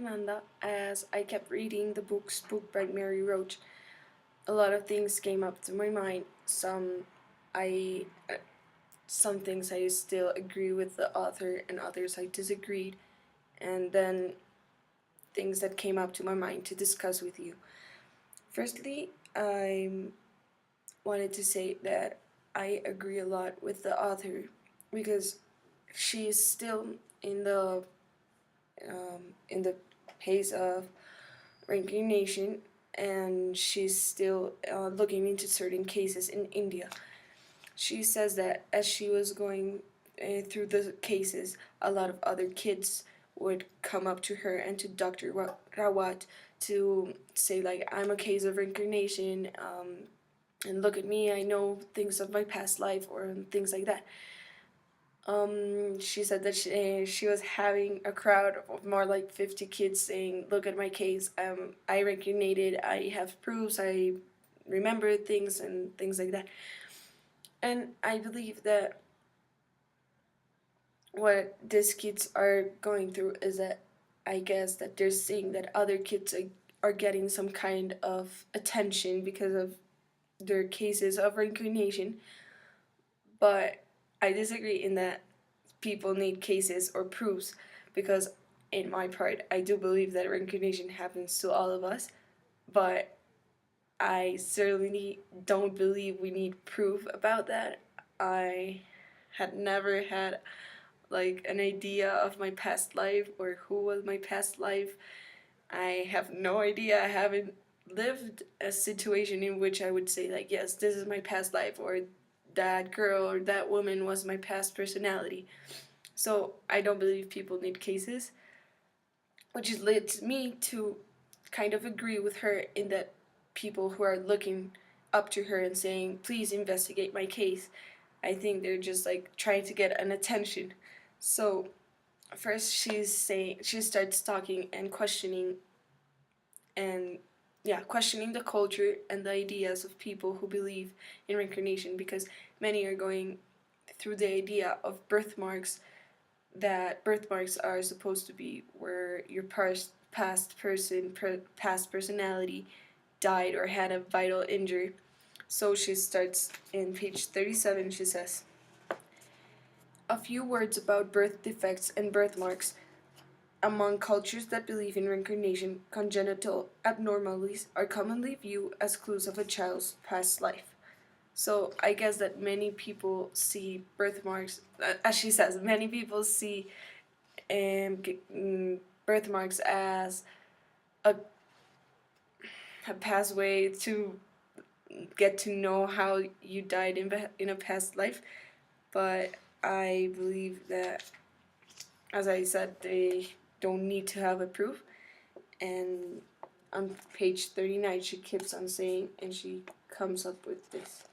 Fernanda. As I kept reading the book Spooked by Mary Roach, a lot of things came up to my mind. I, some things I still agree with the author, and others I disagreed. And then things that came up to my mind to discuss with you. Firstly, I wanted to say that I agree a lot with the author because she is still in the pace of reincarnation, and she's still looking into certain cases in India. She says that as she was going through the cases, a lot of other kids would come up to her and to Dr. Rawat to say, like, I'm a case of reincarnation, and look at me, I know things of my past life, or things like that. She said that she was having a crowd of more like 50 kids saying, look at my case, I reincarnated, I have proofs, I remember things, and things like that. And I believe that what these kids are going through is that, I guess, that they're seeing that other kids are getting some kind of attention because of their cases of reincarnation. But I disagree in that people need cases or proofs, because in my part I do believe that reincarnation happens to all of us, but I certainly don't believe we need proof about that. I had never had like an idea of my past life or who was my past life. I have no idea. I haven't lived a situation in which I would say, like, yes, this is my past life, or that girl or that woman was my past personality. So I don't believe people need cases, which leads me to kind of agree with her in that people who are looking up to her and saying, please investigate my case, I think they're just like trying to get an attention. So first she starts talking and questioning, and yeah, questioning the culture and the ideas of people who believe in reincarnation, because many are going through the idea of birthmarks, that birthmarks are supposed to be where your past personality died or had a vital injury. So she starts in page 37. She says, a few words about birth defects and birthmarks. Among cultures that believe in reincarnation, congenital abnormalities are commonly viewed as clues of a child's past life. So I guess that many people see birthmarks, as she says, many people see birthmarks as a, a pathway to get to know how you died in a past life. But I believe that, as I said, they don't need to have a proof. And on page 39, she keeps on saying, and she comes up with this.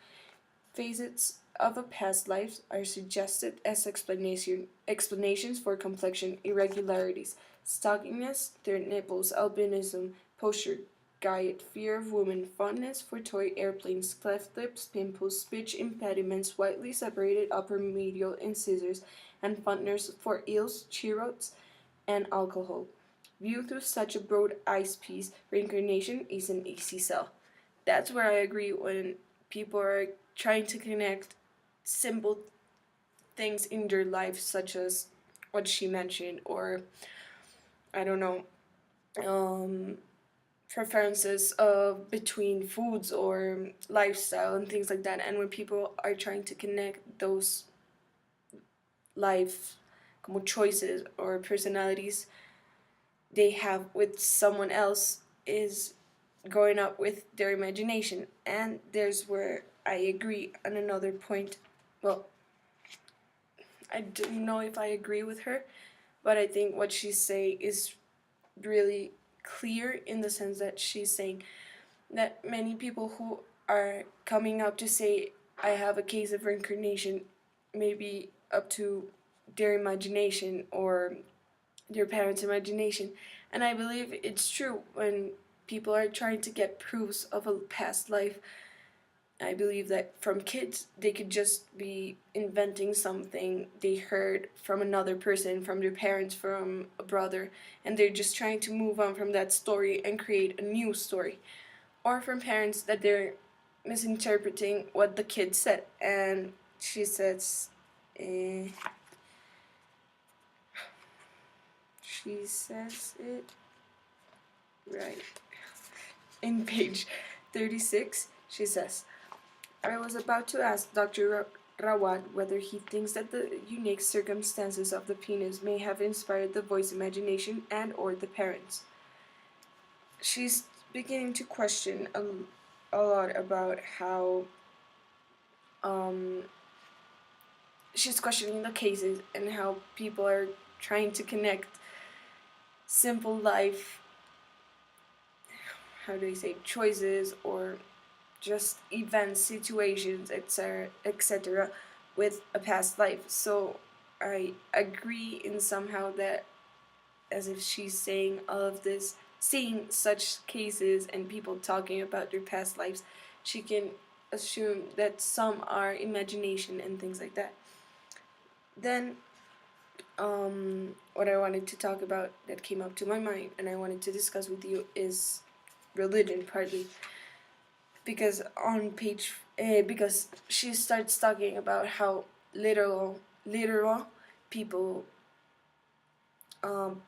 Phases of a past life are suggested as explanations for complexion irregularities, stockiness, third nipples, albinism, posture, diet, fear of women, fondness for toy airplanes, cleft lips, pimples, speech impediments, widely separated upper medial incisors, and fondness for eels, cherots, and alcohol. Viewed through such a broad eyepiece, reincarnation is an easy sell. That's where I agree when people are trying to connect simple things in their life, such as what she mentioned, or I don't know, um, preferences between foods or lifestyle and things like that. And when people are trying to connect those life como choices or personalities they have with someone else, is growing up with their imagination. And there's where I agree on another point. Well, I don't know if I agree with her, but I think what she's saying is really clear, in the sense that she's saying that many people who are coming up to say, I have a case of reincarnation, maybe up to their imagination or their parents' imagination. And I believe it's true when people are trying to get proofs of a past life, I believe that from kids, they could just be inventing something they heard from another person, from their parents, from a brother, and they're just trying to move on from that story and create a new story. Or from parents that they're misinterpreting what the kid said. And she says, uh, she says it right. In page 36, she says, I was about to ask Dr. Rawat whether he thinks that the unique circumstances of the penis may have inspired the boy's imagination and or the parents. She's beginning to question a lot about how um, she's questioning the cases and how people are trying to connect simple life, how do I say, choices or just events, situations, etc., with a past life. So I agree in somehow that, as if she's saying all of this, seeing such cases and people talking about their past lives, she can assume that some are imagination and things like that. Then, what I wanted to talk about that came up to my mind and I wanted to discuss with you is religion, partly because on page because she starts talking about how literal people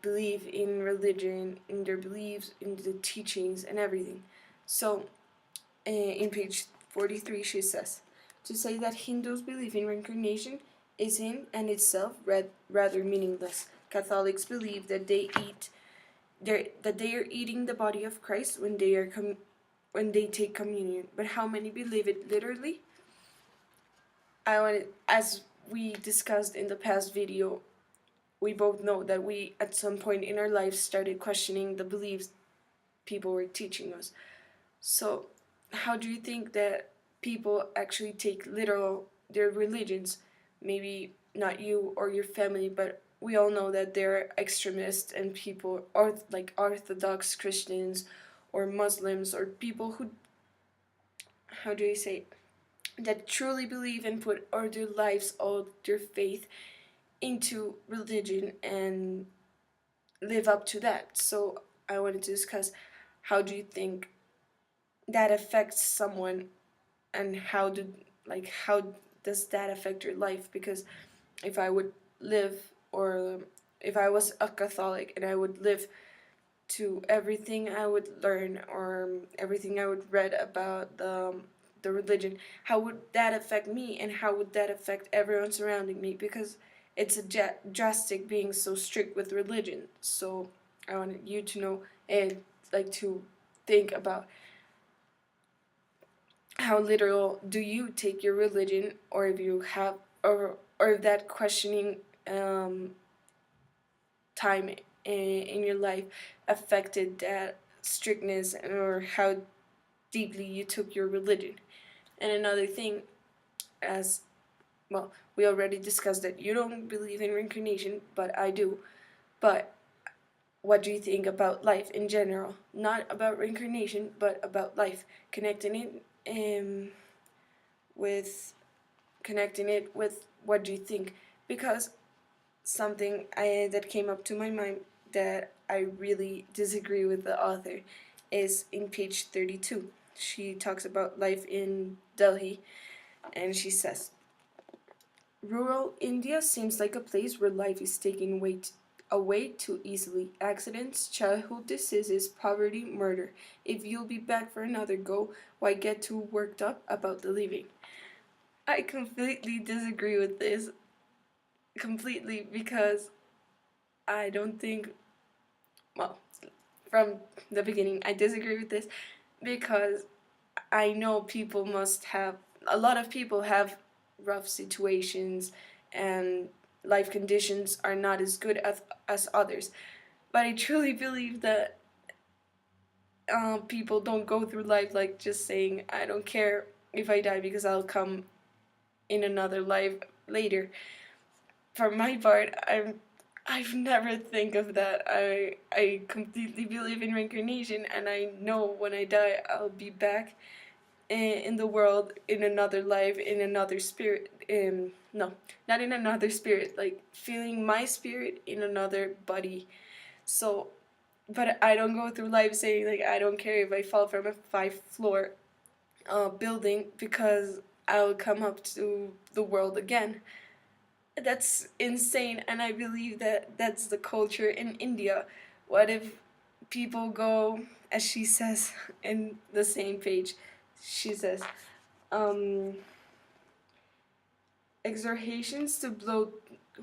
believe in religion, in their beliefs, in the teachings and everything. So in page 43 she says, to say that Hindus believe in reincarnation is in and itself rather meaningless. Catholics believe that that they are eating the body of Christ when they take communion. But how many believe it literally? As we discussed in the past video, we both know that we at some point in our lives started questioning the beliefs people were teaching us. So, how do you think that people actually take literal their religions? Maybe not you or your family, but we all know that there are extremists and people, or like Orthodox Christians or Muslims or people who, how do you say, that truly believe and put all their lives, all their faith into religion and live up to that. So I wanted to discuss, how do you think that affects someone, and how does that affect your life? Because if I would live, or if I was a Catholic and I would live to everything I would learn or everything I would read about the religion, how would that affect me and how would that affect everyone surrounding me? Because it's a drastic being so strict with religion. So I wanted you to know and like to think about how literal do you take your religion, or if you have, or if that questioning time in your life affected that strictness, or how deeply you took your religion. And another thing, as well, we already discussed that you don't believe in reincarnation, but I do. But what do you think about life in general? Not about reincarnation, but about life. Connecting it with what do you think? Because something that came up to my mind that I really disagree with the author is in page 32. She talks about life in Delhi, and she says, rural India seems like a place where life is taken away too easily. Accidents, childhood diseases, poverty, murder. If you'll be back for another go, why get too worked up about the living? I completely disagree with this. Completely, because I don't think, well, from the beginning, I disagree with this because I know a lot of people have rough situations and life conditions are not as good as others. But I truly believe that people don't go through life like just saying, I don't care if I die because I'll come in another life later. For my part, I've never think of that. I completely believe in reincarnation, and I know when I die I'll be back in the world, in another life, in another spirit. No, not in another spirit. Like feeling my spirit in another body. So, but I don't go through life saying like I don't care if I fall from a 5th floor building because I'll come up to the world again. That's insane, and I believe that that's the culture in India. What if people go, as she says in the same page, she says, um, exhortations to blow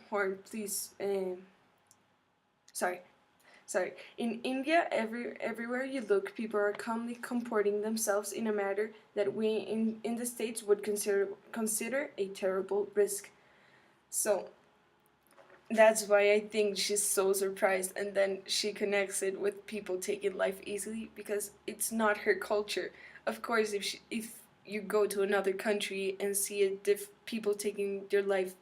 horn, please. Sorry, sorry. In India, everywhere you look, people are calmly comporting themselves in a manner that we in the States would consider a terrible risk. So that's why I think she's so surprised, and then she connects it with people taking life easily because it's not her culture. Of course, if you go to another country and see people taking their life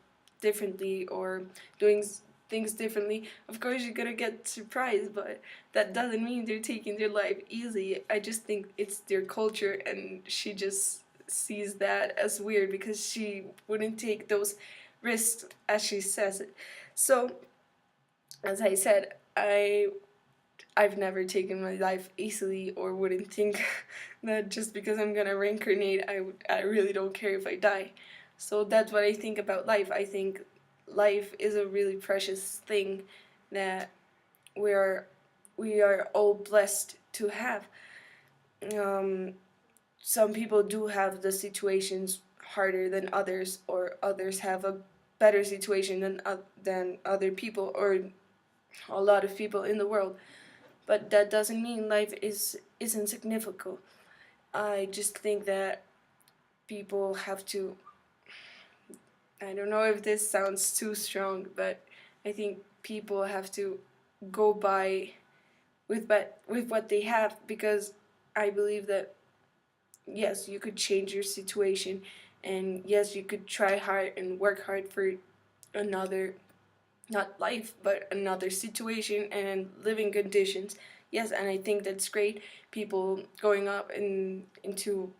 differently or doing things differently, of course you're gonna get surprised. But that doesn't mean they're taking their life easy. I just think it's their culture, and she just sees that as weird because she wouldn't take those risks as she says it. So, as I said, I've never taken my life easily or wouldn't think that just because I'm gonna reincarnate, I really don't care if I die. So that's what I think about life. I think life is a really precious thing that we are we are all blessed to have. Um, some people do have the situations harder than others, or others have a better situation than other people, or a lot of people in the world. But that doesn't mean life is insignificant. I just think that people have to. I don't know if this sounds too strong, but I think people have to go by with what they have, because I believe that yes, you could change your situation, and yes, you could try hard and work hard for another, not life, but another situation and living conditions. Yes, and I think that's great. People going up into,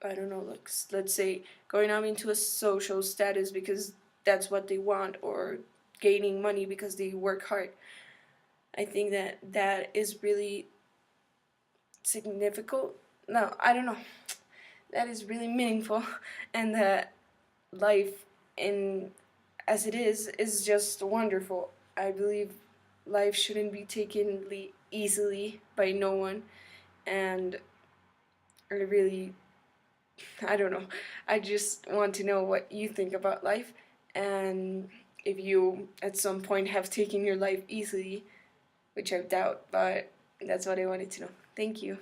I don't know, like let's say going up into a social status because that's what they want, or gaining money because they work hard. I think that that is really significant. No, I don't know. That is really meaningful, and that life in as it is just wonderful. I believe life shouldn't be taken easily by no one, and I really, I don't know. I just want to know what you think about life, and if you at some point have taken your life easily, which I doubt, but that's what I wanted to know. Thank you.